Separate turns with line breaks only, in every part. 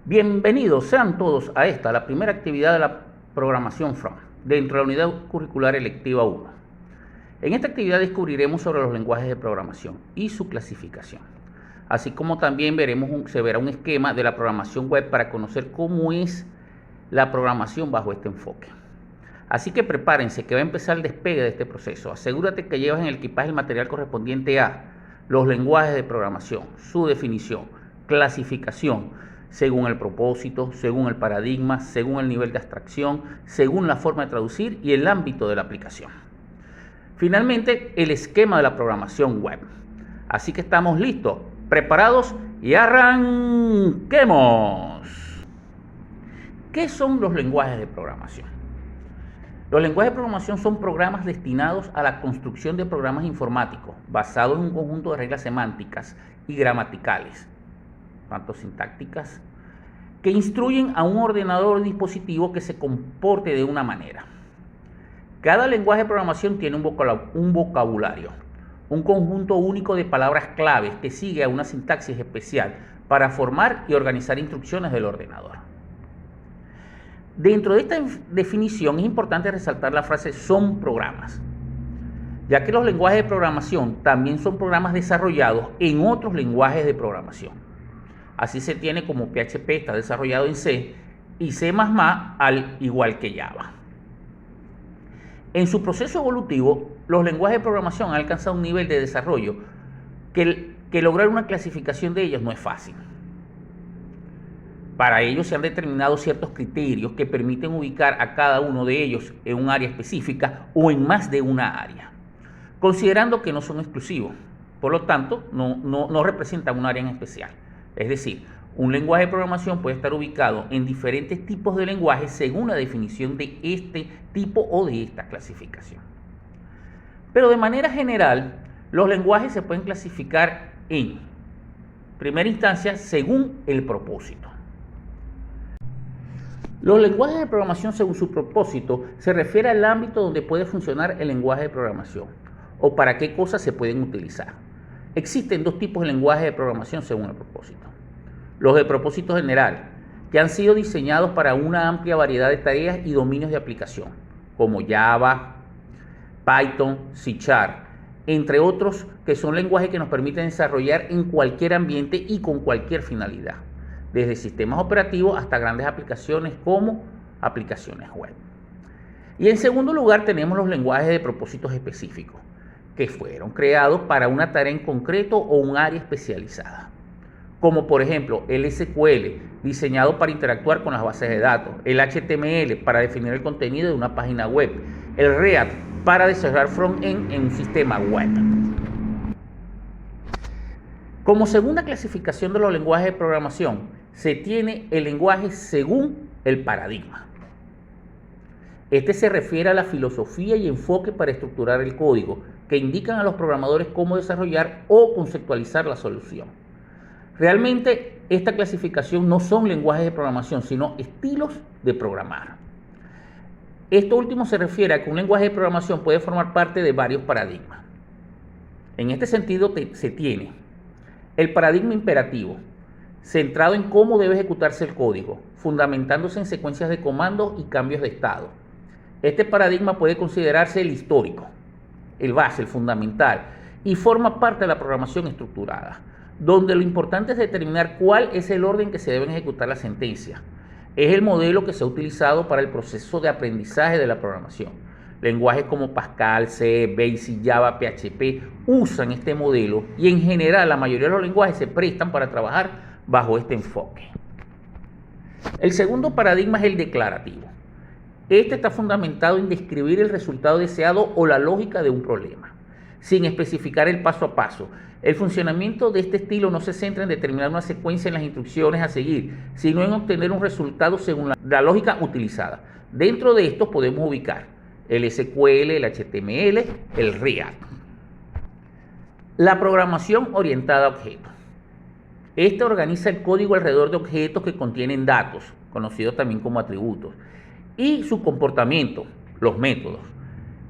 Bienvenidos sean todos a la primera actividad de la programación From, dentro de la unidad curricular electiva 1. En esta actividad descubriremos sobre los lenguajes de programación y su clasificación, así como también se verá un esquema de la programación web para conocer cómo es la programación bajo este enfoque. Así que prepárense que va a empezar el despegue de este proceso. Asegúrate que llevas en el equipaje el material correspondiente a los lenguajes de programación, su definición, clasificación, según el propósito, según el paradigma, según el nivel de abstracción, según la forma de traducir y el ámbito de la aplicación. Finalmente, el esquema de la programación web. Así que estamos listos, preparados y arranquemos. ¿Qué son los lenguajes de programación? Los lenguajes de programación son programas destinados a la construcción de programas informáticos basados en un conjunto de reglas semánticas y gramaticales, tanto sintácticas, que instruyen a un ordenador o dispositivo que se comporte de una manera. Cada lenguaje de programación tiene un vocabulario, un conjunto único de palabras claves que sigue a una sintaxis especial para formar y organizar instrucciones del ordenador. Dentro de esta definición es importante resaltar la frase "son programas", ya que los lenguajes de programación también son programas desarrollados en otros lenguajes de programación. Así se tiene como PHP está desarrollado en C y C++ al igual que Java. En su proceso evolutivo, los lenguajes de programación han alcanzado un nivel de desarrollo que lograr una clasificación de ellos no es fácil. Para ello se han determinado ciertos criterios que permiten ubicar a cada uno de ellos en un área específica o en más de una área, considerando que no son exclusivos. Por lo tanto, no representan un área en especial. Es decir, un lenguaje de programación puede estar ubicado en diferentes tipos de lenguajes según la definición de este tipo o de esta clasificación. Pero de manera general, los lenguajes se pueden clasificar en primera instancia según el propósito. Los lenguajes de programación según su propósito se refiere al ámbito donde puede funcionar el lenguaje de programación o para qué cosas se pueden utilizar. Existen dos tipos de lenguajes de programación según el propósito. Los de propósito general, que han sido diseñados para una amplia variedad de tareas y dominios de aplicación, como Java, Python, C#, entre otros, que son lenguajes que nos permiten desarrollar en cualquier ambiente y con cualquier finalidad, desde sistemas operativos hasta grandes aplicaciones como aplicaciones web. Y en segundo lugar tenemos los lenguajes de propósitos específicos, que fueron creados para una tarea en concreto o un área especializada, como por ejemplo el SQL, diseñado para interactuar con las bases de datos, el HTML para definir el contenido de una página web, el React para desarrollar front-end en un sistema web. Como segunda clasificación de los lenguajes de programación, se tiene el lenguaje según el paradigma. Este se refiere a la filosofía y enfoque para estructurar el código, que indican a los programadores cómo desarrollar o conceptualizar la solución. Realmente, esta clasificación no son lenguajes de programación, sino estilos de programar. Esto último se refiere a que un lenguaje de programación puede formar parte de varios paradigmas. En este sentido, se tiene el paradigma imperativo, centrado en cómo debe ejecutarse el código, fundamentándose en secuencias de comandos y cambios de estado. Este paradigma puede considerarse el histórico, el base, el fundamental, y forma parte de la programación estructurada, donde lo importante es determinar cuál es el orden que se deben ejecutar las sentencias. Es el modelo que se ha utilizado para el proceso de aprendizaje de la programación. Lenguajes como Pascal, C, Basic, Java, PHP usan este modelo y en general la mayoría de los lenguajes se prestan para trabajar bajo este enfoque. El segundo paradigma es el declarativo. Este está fundamentado en describir el resultado deseado o la lógica de un problema, sin especificar el paso a paso. El funcionamiento de este estilo no se centra en determinar una secuencia en las instrucciones a seguir, sino en obtener un resultado según la lógica utilizada. Dentro de estos podemos ubicar el SQL, el HTML, el React. La programación orientada a objetos. Esta organiza el código alrededor de objetos que contienen datos, conocidos también como atributos, y su comportamiento, los métodos.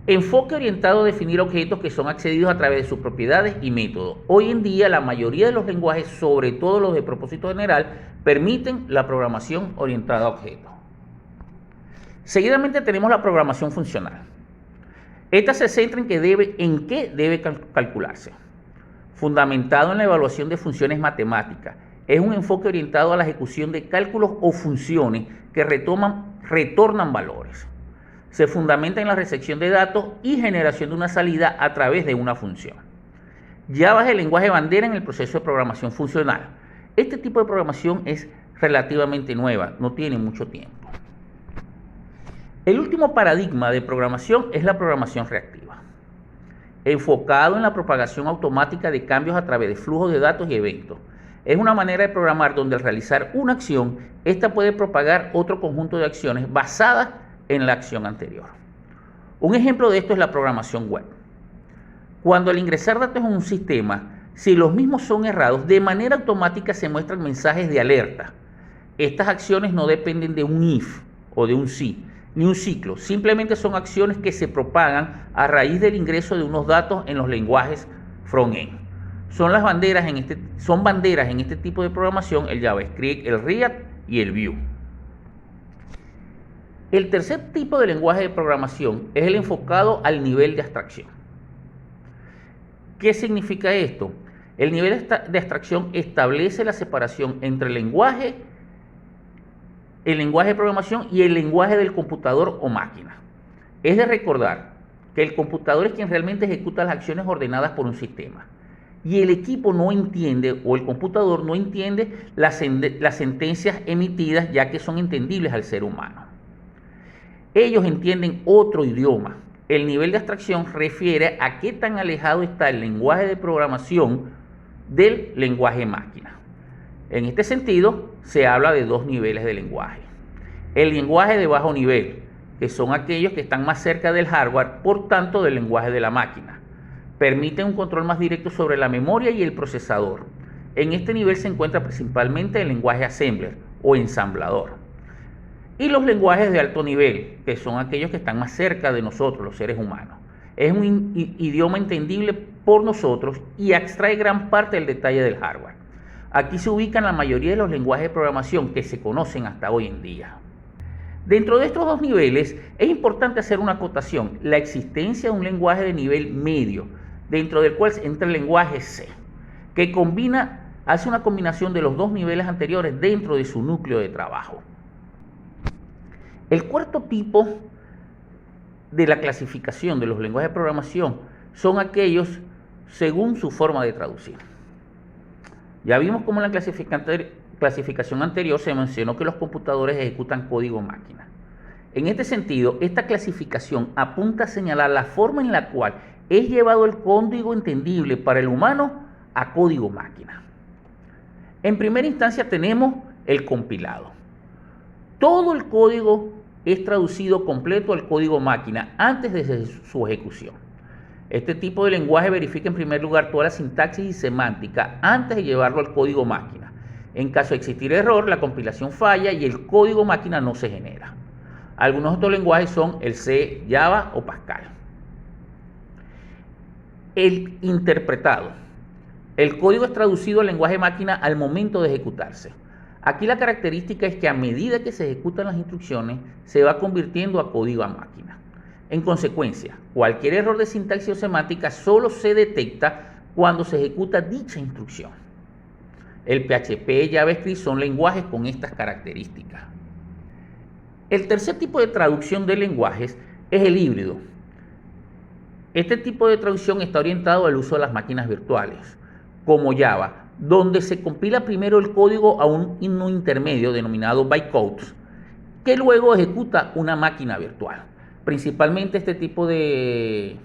Enfoque orientado a definir objetos que son accedidos a través de sus propiedades y métodos. Hoy en día la mayoría de los lenguajes, sobre todo los de propósito general, permiten la programación orientada a objetos. Seguidamente tenemos la programación funcional. Esta se centra en qué debe calcularse. Fundamentado en la evaluación de funciones matemáticas. Es un enfoque orientado a la ejecución de cálculos o funciones que retornan valores. Se fundamenta en la recepción de datos y generación de una salida a través de una función. Java es el lenguaje bandera en el proceso de programación funcional. Este tipo de programación es relativamente nueva, no tiene mucho tiempo. El último paradigma de programación es la programación reactiva, enfocado en la propagación automática de cambios a través de flujos de datos y eventos. Es una manera de programar donde al realizar una acción, ésta puede propagar otro conjunto de acciones basadas en la acción anterior. Un ejemplo de esto es la programación web. Cuando al ingresar datos en un sistema, si los mismos son errados, de manera automática se muestran mensajes de alerta. Estas acciones no dependen de un if o de un si, ni un ciclo, simplemente son acciones que se propagan a raíz del ingreso de unos datos en los lenguajes front-end. Son banderas en este tipo de programación el JavaScript, el React y el Vue. El tercer tipo de lenguaje de programación es el enfocado al nivel de abstracción. ¿Qué significa esto? El nivel de abstracción establece la separación entre el lenguaje de programación y el lenguaje del computador o máquina. Es de recordar que el computador es quien realmente ejecuta las acciones ordenadas por un sistema. Y el equipo no entiende, o el computador no entiende las sentencias emitidas, ya que son entendibles al ser humano. Ellos entienden otro idioma. El nivel de abstracción refiere a qué tan alejado está el lenguaje de programación del lenguaje máquina. En este sentido, se habla de dos niveles de lenguaje. El lenguaje de bajo nivel, que son aquellos que están más cerca del hardware, por tanto del lenguaje de la máquina. Permiten un control más directo sobre la memoria y el procesador. En este nivel se encuentra principalmente el lenguaje assembler o ensamblador. Y los lenguajes de alto nivel, que son aquellos que están más cerca de nosotros, los seres humanos. Es un idioma entendible por nosotros y extrae gran parte del detalle del hardware. Aquí se ubican la mayoría de los lenguajes de programación que se conocen hasta hoy en día. Dentro de estos dos niveles es importante hacer una acotación: la existencia de un lenguaje de nivel medio, dentro del cual entra el lenguaje C, que hace una combinación de los dos niveles anteriores dentro de su núcleo de trabajo. El cuarto tipo de la clasificación de los lenguajes de programación son aquellos según su forma de traducir. Ya vimos cómo en la clasificación anterior se mencionó que los computadores ejecutan código máquina. En este sentido, esta clasificación apunta a señalar la forma en la cual es llevado el código entendible para el humano a código máquina. En primera instancia tenemos el compilado. Todo el código es traducido completo al código máquina antes de su ejecución. Este tipo de lenguaje verifica en primer lugar toda la sintaxis y semántica antes de llevarlo al código máquina. En caso de existir error, la compilación falla y el código máquina no se genera. Algunos otros lenguajes son el C, Java o Pascal. El interpretado. El código es traducido al lenguaje máquina al momento de ejecutarse. Aquí la característica es que a medida que se ejecutan las instrucciones, se va convirtiendo a código a máquina. En consecuencia, cualquier error de sintaxis o semántica solo se detecta cuando se ejecuta dicha instrucción. El PHP y JavaScript son lenguajes con estas características. El tercer tipo de traducción de lenguajes es el híbrido. Este tipo de traducción está orientado al uso de las máquinas virtuales, como Java, donde se compila primero el código a un intermedio denominado bytecodes, que luego ejecuta una máquina virtual. Principalmente este tipo de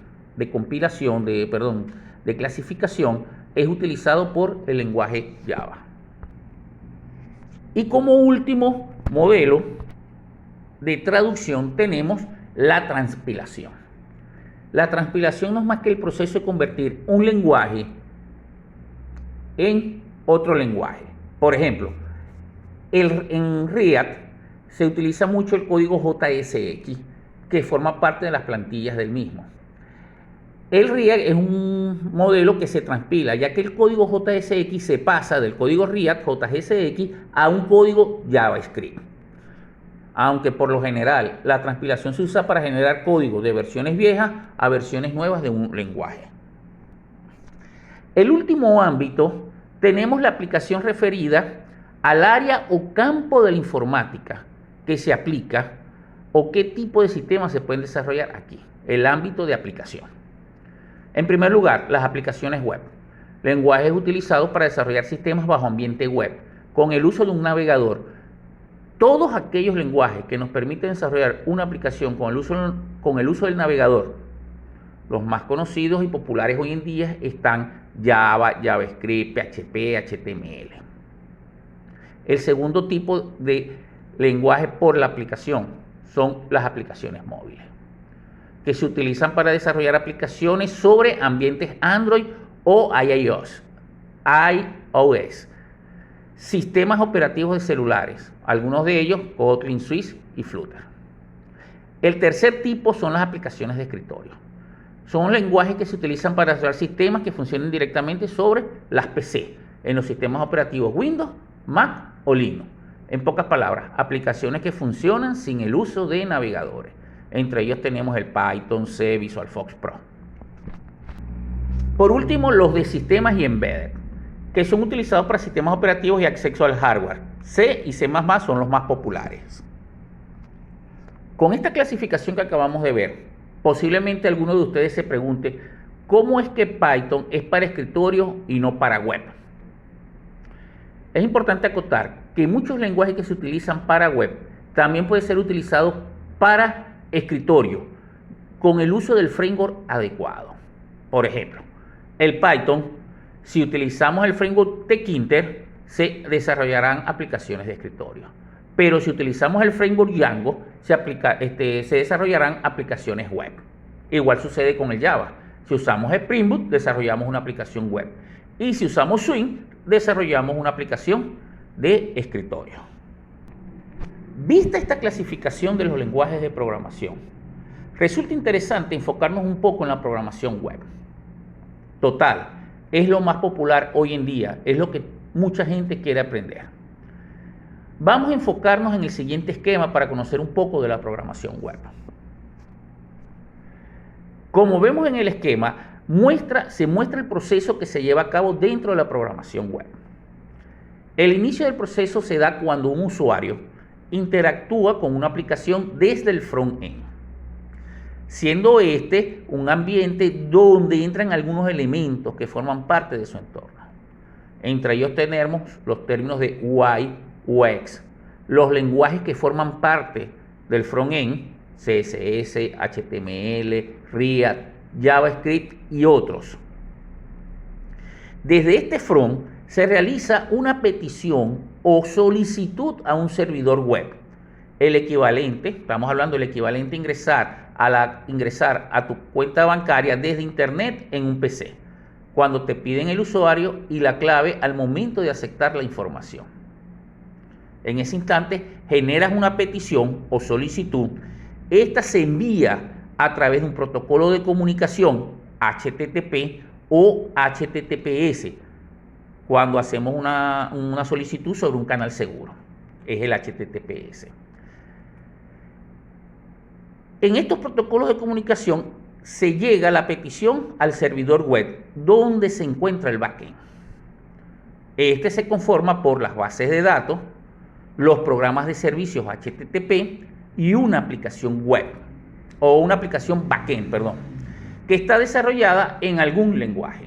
compilación, de clasificación, es utilizado por el lenguaje Java. Y como último modelo de traducción tenemos la transpilación. La transpilación no es más que el proceso de convertir un lenguaje en otro lenguaje. Por ejemplo, en React se utiliza mucho el código JSX, que forma parte de las plantillas del mismo. El RIAC es un modelo que se transpila, ya que el código JSX se pasa del código RIAC JSX a un código JavaScript. Aunque por lo general la transpilación se usa para generar código de versiones viejas a versiones nuevas de un lenguaje. El último ámbito, tenemos la aplicación referida al área o campo de la informática que se aplica o qué tipo de sistemas se pueden desarrollar aquí, el ámbito de aplicación. En primer lugar, las aplicaciones web, lenguajes utilizados para desarrollar sistemas bajo ambiente web, con el uso de un navegador. Todos aquellos lenguajes que nos permiten desarrollar una aplicación con el uso del navegador, los más conocidos y populares hoy en día están Java, JavaScript, PHP, HTML. El segundo tipo de lenguaje por la aplicación son las aplicaciones móviles, que se utilizan para desarrollar aplicaciones sobre ambientes Android o iOS, sistemas operativos de celulares, algunos de ellos Kotlin, Swift y Flutter. El tercer tipo son las aplicaciones de escritorio. Son lenguajes que se utilizan para desarrollar sistemas que funcionen directamente sobre las PC, en los sistemas operativos Windows, Mac o Linux. En pocas palabras, aplicaciones que funcionan sin el uso de navegadores. Entre ellos tenemos el Python, C, VisualFox Pro. Por último, los de sistemas y embedded, que son utilizados para sistemas operativos y acceso al hardware. C y C++ son los más populares. Con esta clasificación que acabamos de ver, posiblemente alguno de ustedes se pregunte cómo es que Python es para escritorio y no para web. Es importante acotar que muchos lenguajes que se utilizan para web también pueden ser utilizados para escritorio con el uso del framework adecuado. Por ejemplo, el Python, si utilizamos el framework Tkinter, se desarrollarán aplicaciones de escritorio. Pero si utilizamos el framework Django, se desarrollarán aplicaciones web. Igual sucede con el Java. Si usamos Spring Boot, desarrollamos una aplicación web. Y si usamos Swing, desarrollamos una aplicación de escritorio. Vista esta clasificación de los lenguajes de programación, resulta interesante enfocarnos un poco en la programación web. Total, es lo más popular hoy en día, es lo que mucha gente quiere aprender. Vamos a enfocarnos en el siguiente esquema para conocer un poco de la programación web. Como vemos en el esquema, se muestra el proceso que se lleva a cabo dentro de la programación web. El inicio del proceso se da cuando un usuario interactúa con una aplicación desde el front-end, siendo este un ambiente donde entran algunos elementos que forman parte de su entorno. Entre ellos tenemos los términos de UI, UX, los lenguajes que forman parte del front-end, CSS, HTML, React, JavaScript y otros. Desde este front se realiza una petición o solicitud a un servidor web. El equivalente, estamos hablando del equivalente a ingresar a tu cuenta bancaria desde internet en un PC, cuando te piden el usuario y la clave al momento de aceptar la información. En ese instante generas una petición o solicitud. Esta se envía a través de un protocolo de comunicación HTTP o HTTPS cuando hacemos una solicitud sobre un canal seguro. Es el HTTPS. En estos protocolos de comunicación se llega la petición al servidor web donde se encuentra el backend. Este se conforma por las bases de datos, los programas de servicios HTTP y una aplicación web, o una aplicación backend, que está desarrollada en algún lenguaje.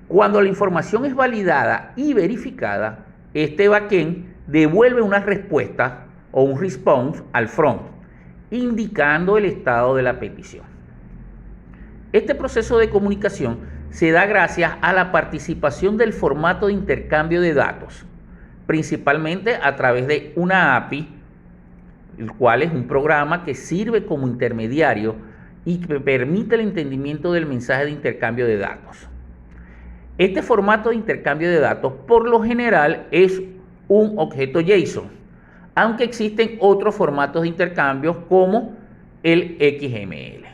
Cuando la información es validada y verificada, este backend devuelve una respuesta o un response al front, indicando el estado de la petición. Este proceso de comunicación se da gracias a la participación del formato de intercambio de datos, principalmente a través de una API, el cual es un programa que sirve como intermediario y que permite el entendimiento del mensaje de intercambio de datos. Este formato de intercambio de datos por lo general es un objeto JSON, aunque existen otros formatos de intercambio como el XML.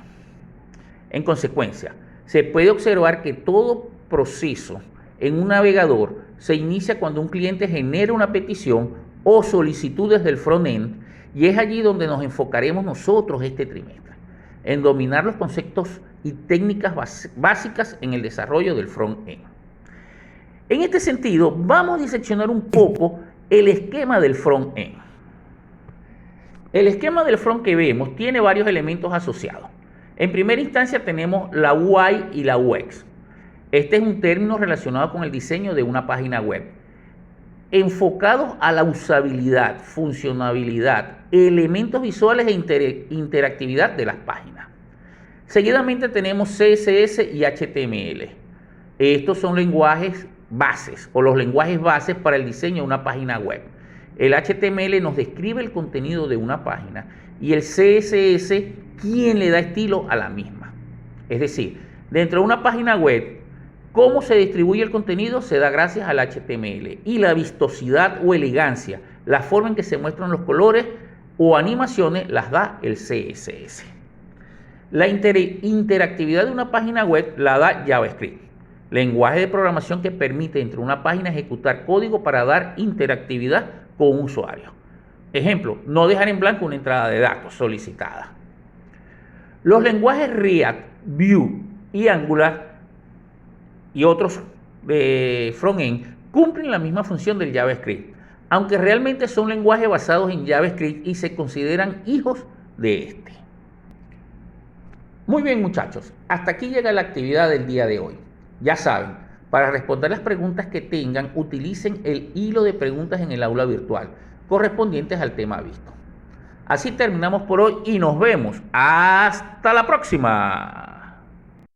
En consecuencia, se puede observar que todo proceso en un navegador se inicia cuando un cliente genera una petición o solicitud desde el front-end, y es allí donde nos enfocaremos nosotros este trimestre, en dominar los conceptos y técnicas básicas en el desarrollo del front-end. En este sentido, vamos a diseccionar un poco el esquema del front-end. El esquema del front que vemos tiene varios elementos asociados. En primera instancia tenemos la UI y la UX. Este es un término relacionado con el diseño de una página web, enfocados a la usabilidad, funcionalidad, elementos visuales e interactividad de las páginas. Seguidamente tenemos CSS y HTML. Estos son lenguajes bases o los lenguajes bases para el diseño de una página web. El HTML nos describe el contenido de una página y el CSS quien le da estilo a la misma. Es decir, dentro de una página web, cómo se distribuye el contenido se da gracias al HTML, y la vistosidad o elegancia, la forma en que se muestran los colores o animaciones, las da el CSS. La interactividad de una página web la da JavaScript, lenguaje de programación que permite dentro de una página ejecutar código para dar interactividad con un usuario. Ejemplo, no dejar en blanco una entrada de datos solicitada. Los lenguajes React, Vue y Angular y otros de front-end cumplen la misma función del JavaScript, aunque realmente son lenguajes basados en JavaScript y se consideran hijos de este. Muy bien, muchachos, hasta aquí llega la actividad del día de hoy. Ya saben, para responder las preguntas que tengan, utilicen el hilo de preguntas en el aula virtual correspondientes al tema visto. Así terminamos por hoy y nos vemos. ¡Hasta la próxima!